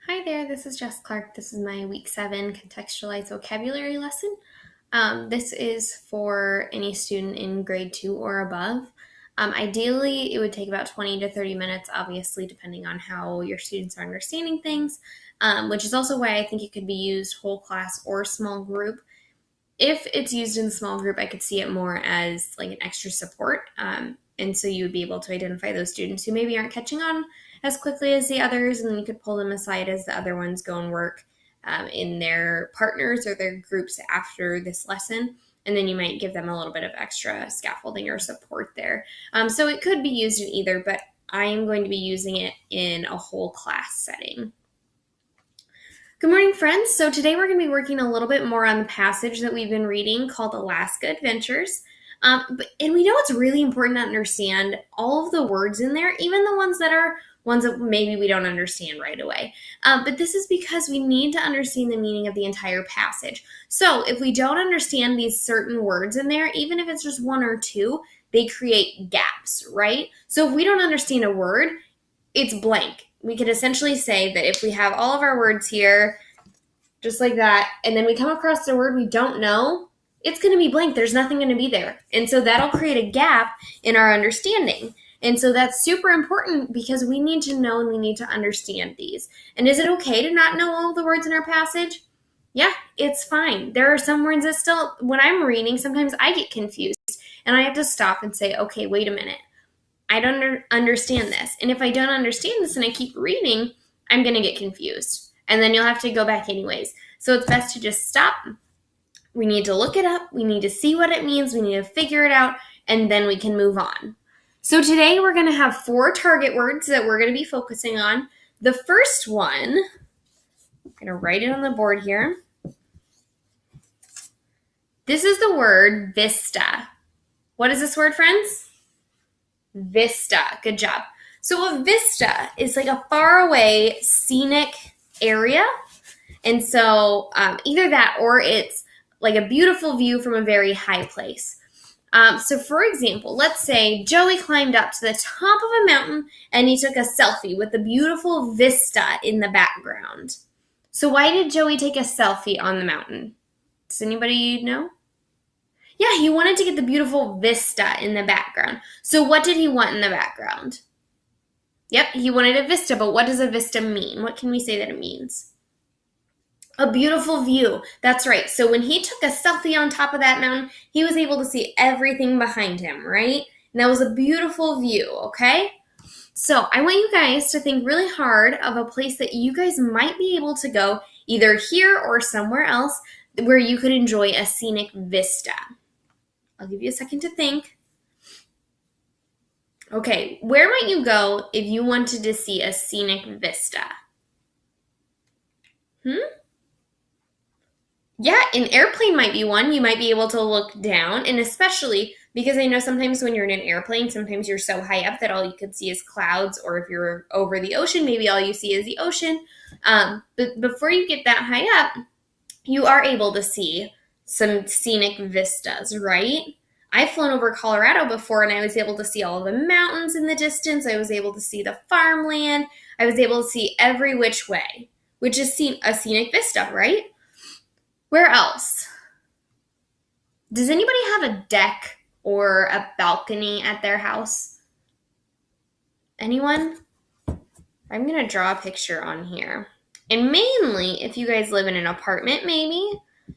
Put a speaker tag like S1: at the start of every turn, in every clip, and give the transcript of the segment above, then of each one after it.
S1: Hi there, this is Jess Clark. This is my week 7 contextualized vocabulary lesson. This is for any student in grade 2 or above. Ideally, it would take about 20 to 30 minutes, obviously, depending on how your students are understanding things, which is also why I think it could be used whole class or small group. If it's used in small group, I could see it more as like an extra support. And so you would be able to identify those students who maybe aren't catching on as quickly as the others, and then you could pull them aside as the other ones go and work in their partners or their groups after this lesson. And then you might give them a little bit of extra scaffolding or support there. So it could be used in either, but I am going to be using it in a whole class setting. Good morning, friends. So today we're going to be working a little bit more on the passage that we've been reading called Alaska Adventures. And we know it's really important to understand all of the words in there, even the ones that maybe we don't understand right away. But this is because we need to understand the meaning of the entire passage. So if we don't understand these certain words in there, even if it's just one or two, they create gaps, right? So if we don't understand a word, it's blank. We could essentially say that if we have all of our words here, just like that, and then we come across a word we don't know, it's going to be blank. There's nothing going to be there. And so that'll create a gap in our understanding. And so that's super important because we need to know and we need to understand these. And is it okay to not know all the words in our passage? Yeah, it's fine. There are some words that still, when I'm reading, sometimes I get confused and I have to stop and say, okay, wait a minute. I don't understand this. And if I don't understand this and I keep reading, I'm going to get confused. And then you'll have to go back anyways. So it's best to just stop. We need to look it up. We need to see what it means. We need to figure it out. And then we can move on. So today we're going to have 4 target words that we're going to be focusing on. The first one, I'm going to write it on the board here. This is the word vista. What is this word, friends? Vista. Good job. So a vista is like a faraway scenic area. And so either that or it's like a beautiful view from a very high place. So for example, let's say Joey climbed up to the top of a mountain and he took a selfie with a beautiful vista in the background. So why did Joey take a selfie on the mountain? Does anybody know? Yeah, he wanted to get the beautiful vista in the background. So what did he want in the background? Yep, he wanted a vista, but what does a vista mean? What can we say that it means? A beautiful view. That's right. So when he took a selfie on top of that mountain, he was able to see everything behind him, right? And that was a beautiful view, okay? So I want you guys to think really hard of a place that you guys might be able to go, either here or somewhere else, where you could enjoy a scenic vista. I'll give you a second to think. Okay, where might you go if you wanted to see a scenic vista? Yeah, an airplane might be one. You might be able to look down, and especially because I know sometimes when you're in an airplane, sometimes you're so high up that all you can see is clouds, or if you're over the ocean, maybe all you see is the ocean. But before you get that high up, you are able to see some scenic vistas, right? I've flown over Colorado before, and I was able to see all the mountains in the distance. I was able to see the farmland. I was able to see every which way, which is a scenic vista, right? Where else? Does anybody have a deck or a balcony at their house? Anyone? I'm going to draw a picture on here. And mainly, if you guys live in an apartment, maybe,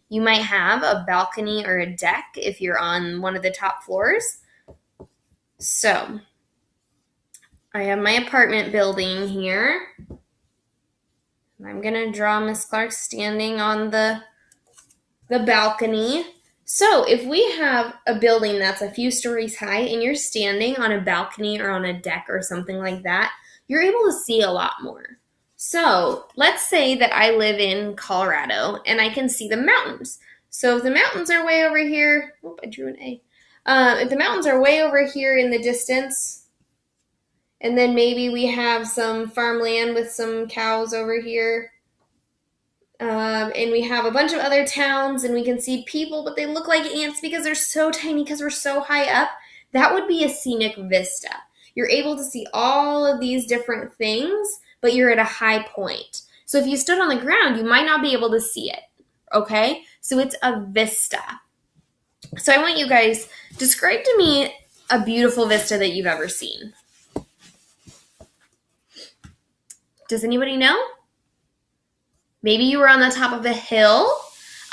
S1: you might have a balcony or a deck if you're on one of the top floors. So, I have my apartment building here. I'm going to draw Miss Clark standing on the balcony. So if we have a building that's a few stories high and you're standing on a balcony or on a deck or something like that, you're able to see a lot more. So let's say that I live in Colorado and I can see the mountains. So if the mountains are way over here, I drew an A. If the mountains are way over here in the distance, and then maybe we have some farmland with some cows over here, and we have a bunch of other towns, and we can see people, but they look like ants because they're so tiny because we're so high up. That would be a scenic vista. You're able to see all of these different things, but you're at a high point. So if you stood on the ground, you might not be able to see it, okay? So it's a vista. So I want you guys, describe to me a beautiful vista that you've ever seen. Does anybody know? Maybe you were on the top of a hill.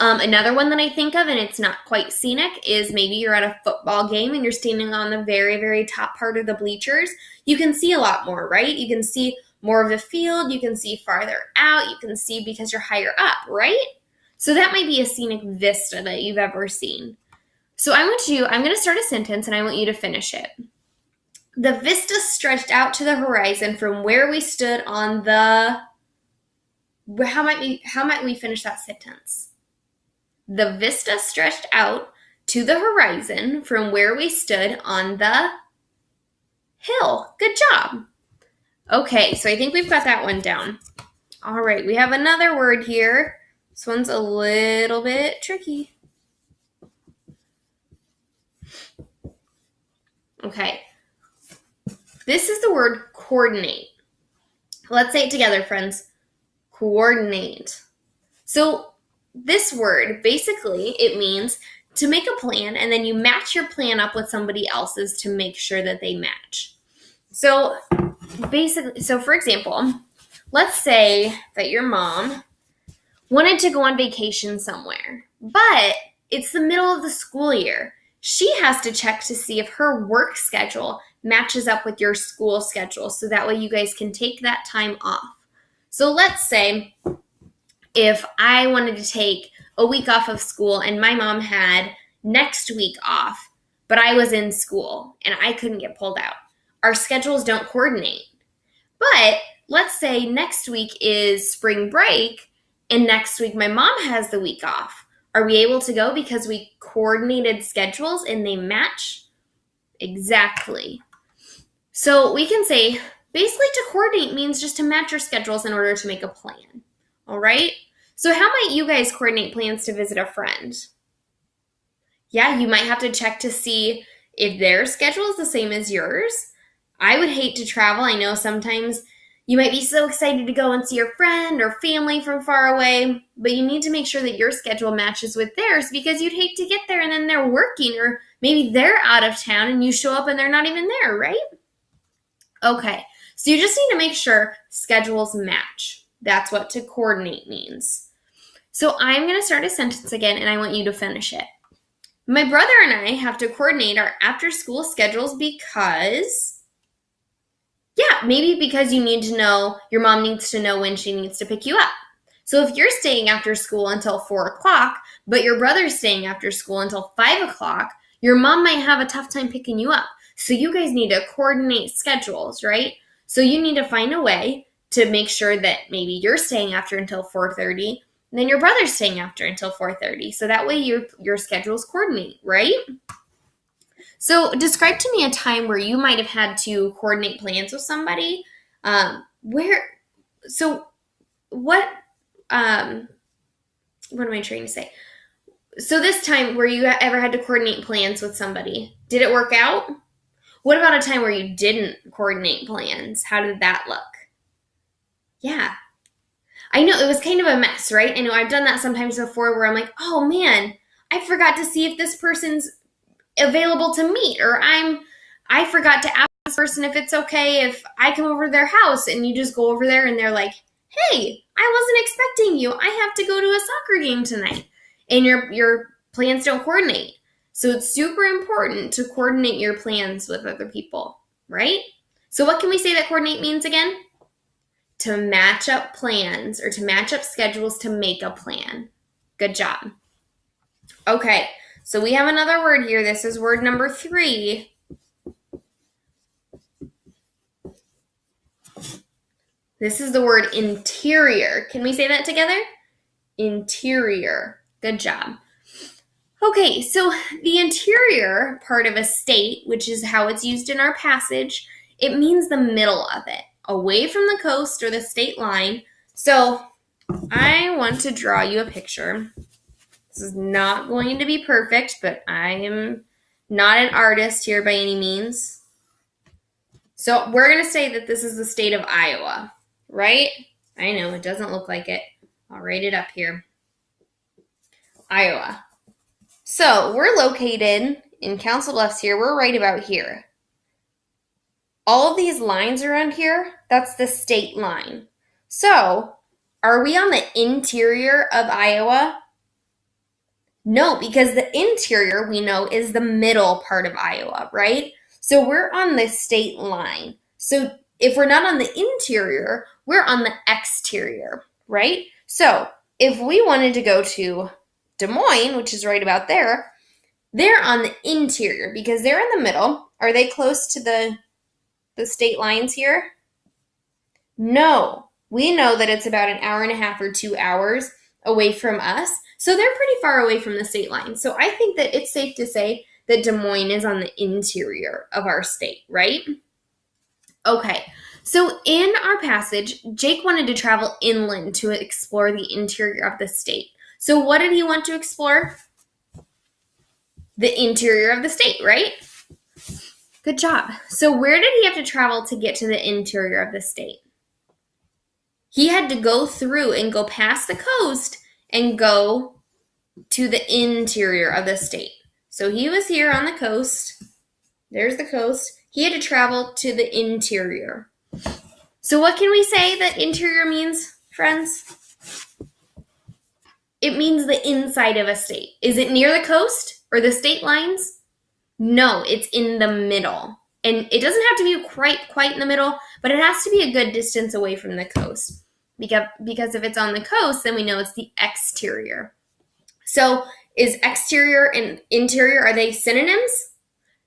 S1: Another one that I think of, and it's not quite scenic, is maybe you're at a football game and you're standing on the very, very top part of the bleachers. You can see a lot more, right? You can see more of the field. You can see farther out. You can see because you're higher up, right? So that might be a scenic vista that you've ever seen. So I'm going to start a sentence and I want you to finish it. The vista stretched out to the horizon from where we stood on the... How might we finish that sentence? The vista stretched out to the horizon from where we stood on the hill. Good job. Okay, so I think we've got that one down. All right, we have another word here. This one's a little bit tricky. Okay, this is the word coordinate. Let's say it together, friends. Coordinate. So this word, basically, it means to make a plan and then you match your plan up with somebody else's to make sure that they match. So basically, for example, let's say that your mom wanted to go on vacation somewhere, but it's the middle of the school year. She has to check to see if her work schedule matches up with your school schedule so that way you guys can take that time off. So let's say if I wanted to take a week off of school and my mom had next week off, but I was in school and I couldn't get pulled out. Our schedules don't coordinate. But let's say next week is spring break and next week my mom has the week off. Are we able to go because we coordinated schedules and they match? Exactly. So we can say basically to coordinate means just to match your schedules in order to make a plan. All right? So how might you guys coordinate plans to visit a friend? Yeah, you might have to check to see if their schedule is the same as yours. I would hate to travel. I know sometimes you might be so excited to go and see your friend or family from far away, but you need to make sure that your schedule matches with theirs because you'd hate to get there and then they're working or maybe they're out of town and you show up and they're not even there, right? Okay, so you just need to make sure schedules match. That's what to coordinate means. So I'm going to start a sentence again and I want you to finish it. My brother and I have to coordinate our after-school schedules because... Yeah, maybe because you need to know, your mom needs to know when she needs to pick you up. So if you're staying after school until 4 o'clock, but your brother's staying after school until 5 o'clock, your mom might have a tough time picking you up. So you guys need to coordinate schedules, right? So you need to find a way to make sure that maybe you're staying after until 4:30, and then your brother's staying after until 4:30. So that way your schedules coordinate, right? So describe to me a time where you might have had to coordinate plans with somebody. What am I trying to say? So this time where you ever had to coordinate plans with somebody, did it work out? What about a time where you didn't coordinate plans? How did that look? Yeah. I know it was kind of a mess, right? I know I've done that sometimes before where I'm like, oh man, I forgot to see if this person's available to meet, or I forgot to ask this person if it's okay if I come over to their house, and you just go over there and they're like, hey, I wasn't expecting you. I have to go to a soccer game tonight. And your plans don't coordinate. So it's super important to coordinate your plans with other people, right? So what can we say that coordinate means again? To match up plans or to match up schedules to make a plan. Good job. Okay. So we have another word here. This is word number 3. This is the word interior. Can we say that together? Interior. Good job. Okay, so the interior part of a state, which is how it's used in our passage, it means the middle of it, away from the coast or the state line. So I want to draw you a picture. This is not going to be perfect, but I am not an artist here by any means. So we're going to say that this is the state of Iowa, right? I know, it doesn't look like it. I'll write it up here. Iowa. So we're located in Council Bluffs here. We're right about here. All of these lines around here, that's the state line. So are we on the interior of Iowa? No, because the interior, we know, is the middle part of Iowa, right? So we're on the state line. So if we're not on the interior, we're on the exterior, right? So if we wanted to go to Des Moines, which is right about there, they're on the interior because they're in the middle. Are they close to the state lines here? No. We know that it's about an hour and a half or 2 hours away from us. So they're pretty far away from the state line. So I think that it's safe to say that Des Moines is on the interior of our state, right? Okay. So in our passage, Jake wanted to travel inland to explore the interior of the state. So what did he want to explore? The interior of the state, right? Good job. So where did he have to travel to get to the interior of the state? He had to go through and go past the coast and go to the interior of the state. So he was here on the coast. There's the coast. He had to travel to the interior. So what can we say that interior means, friends? It means the inside of a state. Is it near the coast or the state lines? No, it's in the middle. And it doesn't have to be quite in the middle, but it has to be a good distance away from the coast. Because if it's on the coast, then we know it's the exterior. So is exterior and interior, are they synonyms?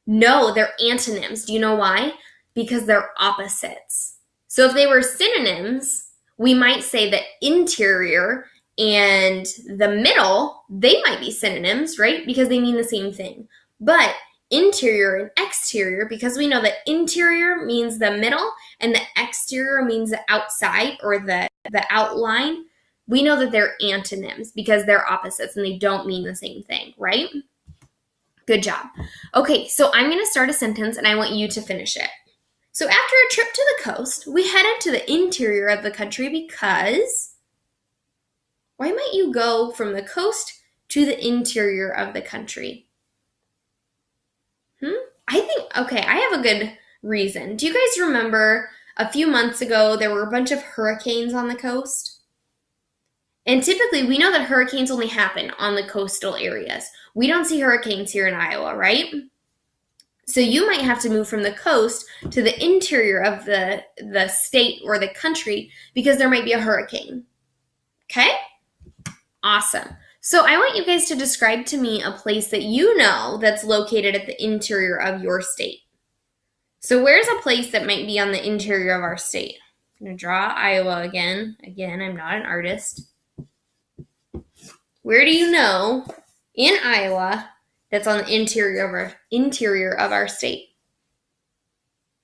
S1: No, they're antonyms. Do you know why? Because they're opposites. So if they were synonyms, we might say that interior and the middle, they might be synonyms, right? Because they mean the same thing. But interior and exterior, because we know that interior means the middle and the exterior means the outside or the outline, we know that they're antonyms because they're opposites and they don't mean the same thing, right? Good job. Okay, so I'm going to start a sentence and I want you to finish it. So after a trip to the coast, we headed to the interior of the country because... Why might you go from the coast to the interior of the country? I have a good reason. Do you guys remember a few months ago there were a bunch of hurricanes on the coast? And typically we know that hurricanes only happen on the coastal areas. We don't see hurricanes here in Iowa, right? So you might have to move from the coast to the interior of the state or the country because there might be a hurricane. Okay? Awesome. So I want you guys to describe to me a place that you know that's located at the interior of your state. So where's a place that might be on the interior of our state? I'm going to draw Iowa again. Again, I'm not an artist. Where do you know in Iowa that's on the interior of our state?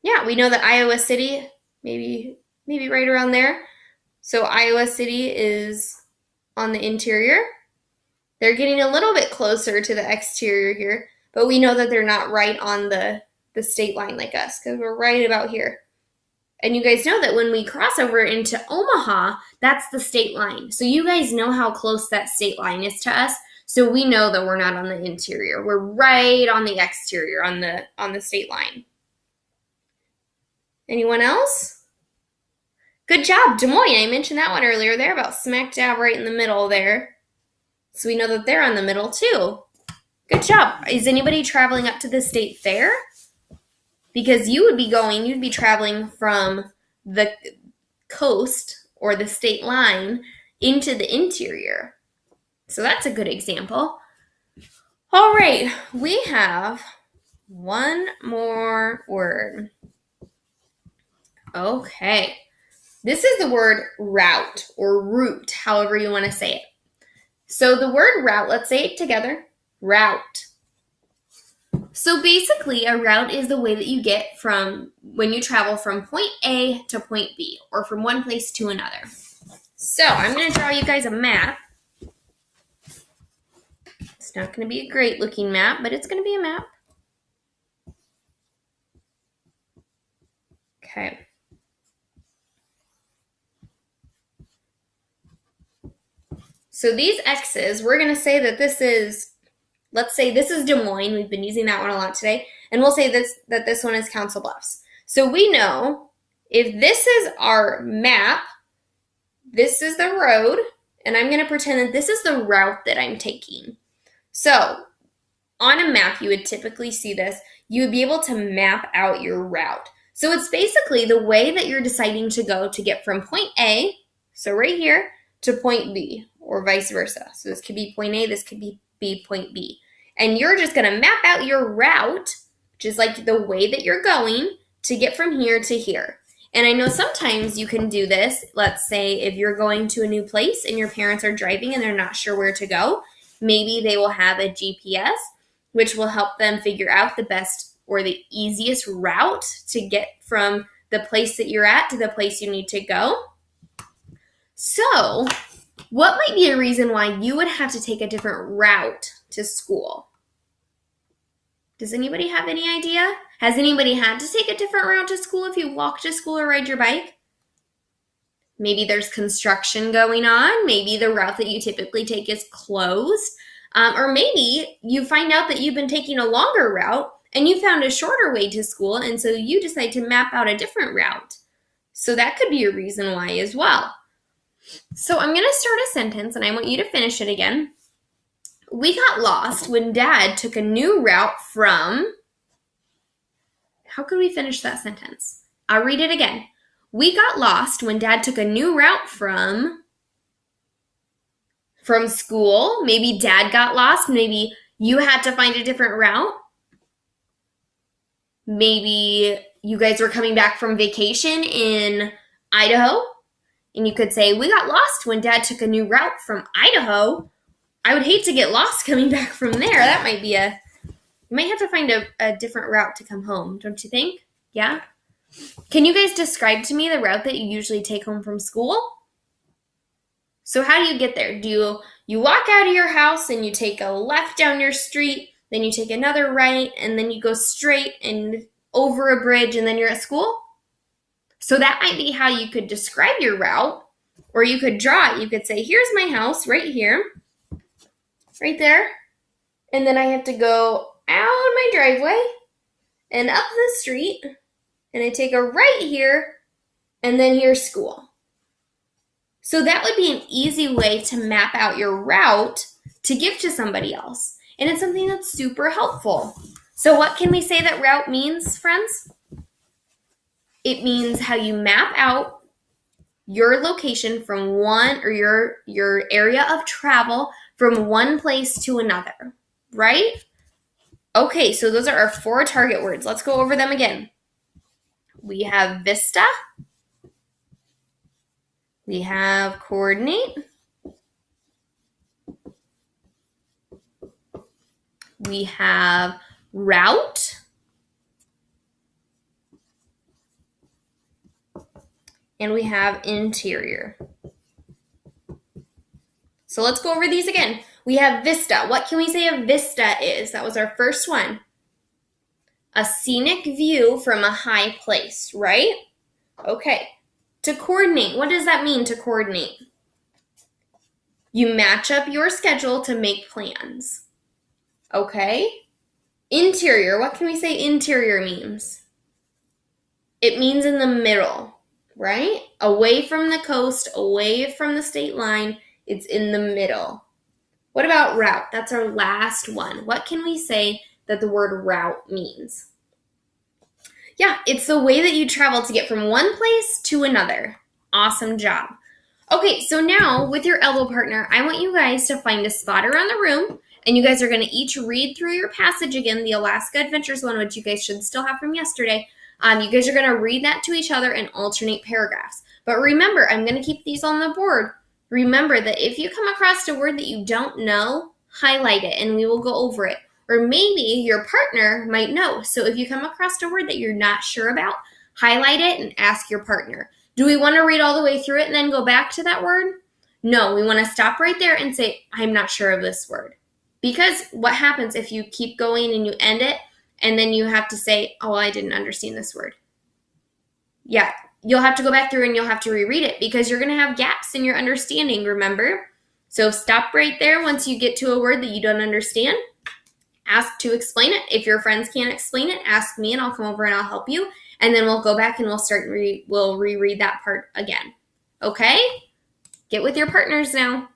S1: Yeah, we know that Iowa City, maybe right around there. So Iowa City is on the interior. They're getting a little bit closer to the exterior here, but we know that they're not right on the state line like us because we're right about here. And you guys know that when we cross over into Omaha, that's the state line. So you guys know how close that state line is to us. So we know that we're not on the interior. We're right on the exterior, on the state line. Anyone else? Good job, Des Moines. I mentioned that one earlier. They're about smack dab right in the middle there. So we know that they're on the middle too. Good job. Is anybody traveling up to the state fair? Because you'd be traveling from the coast or the state line into the interior. So that's a good example. All right, we have one more word. Okay. This is the word route or route, however you want to say it. So the word route, let's say it together, route. So basically a route is the way that you get from when you travel from point A to point B or from one place to another. So I'm going to draw you guys a map. It's not going to be a great looking map, but it's going to be a map. Okay. So these X's, we're going to say that this is, let's say this is Des Moines. We've been using that one a lot today. And we'll say that this one is Council Bluffs. So we know if this is our map, this is the road, and I'm going to pretend that this is the route that I'm taking. So on a map, you would typically see this. You would be able to map out your route. So it's basically the way that you're deciding to go to get from point A, so right here, to point B, or vice versa. So this could be point A, this could be point B. And you're just going to map out your route, which is like the way that you're going to get from here to here. And I know sometimes you can do this. Let's say if you're going to a new place and your parents are driving and they're not sure where to go, maybe they will have a GPS, which will help them figure out the best or the easiest route to get from the place that you're at to the place you need to go. So, what might be a reason why you would have to take a different route to school? Does anybody have any idea? Has anybody had to take a different route to school if you walk to school or ride your bike? Maybe there's construction going on. Maybe the route that you typically take is closed. Or maybe you find out that you've been taking a longer route and you found a shorter way to school, and so you decide to map out a different route. So that could be a reason why as well. So I'm going to start a sentence, and I want you to finish it again. We got lost when Dad took a new route from... How could we finish that sentence? I'll read it again. We got lost when Dad took a new route from school. Maybe Dad got lost. Maybe you had to find a different route. Maybe you guys were coming back from vacation in Idaho. And you could say, we got lost when Dad took a new route from Idaho. I would hate to get lost coming back from there. That might be you might have to find a different route to come home, don't you think? Yeah? Can you guys describe to me the route that you usually take home from school? So how do you get there? Do you walk out of your house and you take a left down your street, then you take another right, and then you go straight and over a bridge, and then you're at school? So that might be how you could describe your route, or you could draw it. You could say, here's my house right here, right there, and then I have to go out my driveway and up the street, and I take a right here, and then here's school. So that would be an easy way to map out your route to give to somebody else. And it's something that's super helpful. So what can we say that route means, friends? It means how you map out your location from one, or your area of travel from one place to another, right? Okay, so those are our 4 target words. Let's go over them again. We have vista. We have coordinate. We have route. And we have interior. So let's go over these again. We have vista. What can we say a vista is? That was our first one. A scenic view from a high place, right? Okay. To coordinate, what does that mean to coordinate? You match up your schedule to make plans. Okay. Interior, what can we say interior means? It means in the middle, right? Away from the coast, away from the state line, it's in the middle. What about route? That's our last one. What can we say that the word route means? Yeah, it's the way that you travel to get from one place to another. Awesome job. Okay, so now with your elbow partner, I want you guys to find a spot around the room, and you guys are going to each read through your passage again, the Alaska Adventures one, which you guys should still have from yesterday. You guys are going to read that to each other and alternate paragraphs. But remember, I'm going to keep these on the board. Remember that if you come across a word that you don't know, highlight it, and we will go over it. Or maybe your partner might know. So if you come across a word that you're not sure about, highlight it and ask your partner. Do we want to read all the way through it and then go back to that word? No, we want to stop right there and say, I'm not sure of this word. Because what happens if you keep going and you end it and then you have to say, oh, I didn't understand this word. Yeah, you'll have to go back through and you'll have to reread it because you're going to have gaps in your understanding, remember? So stop right there once you get to a word that you don't understand. Ask to explain it. If your friends can't explain it, ask me and I'll come over and I'll help you. And then we'll go back and we'll reread that part again. Okay? Get with your partners now.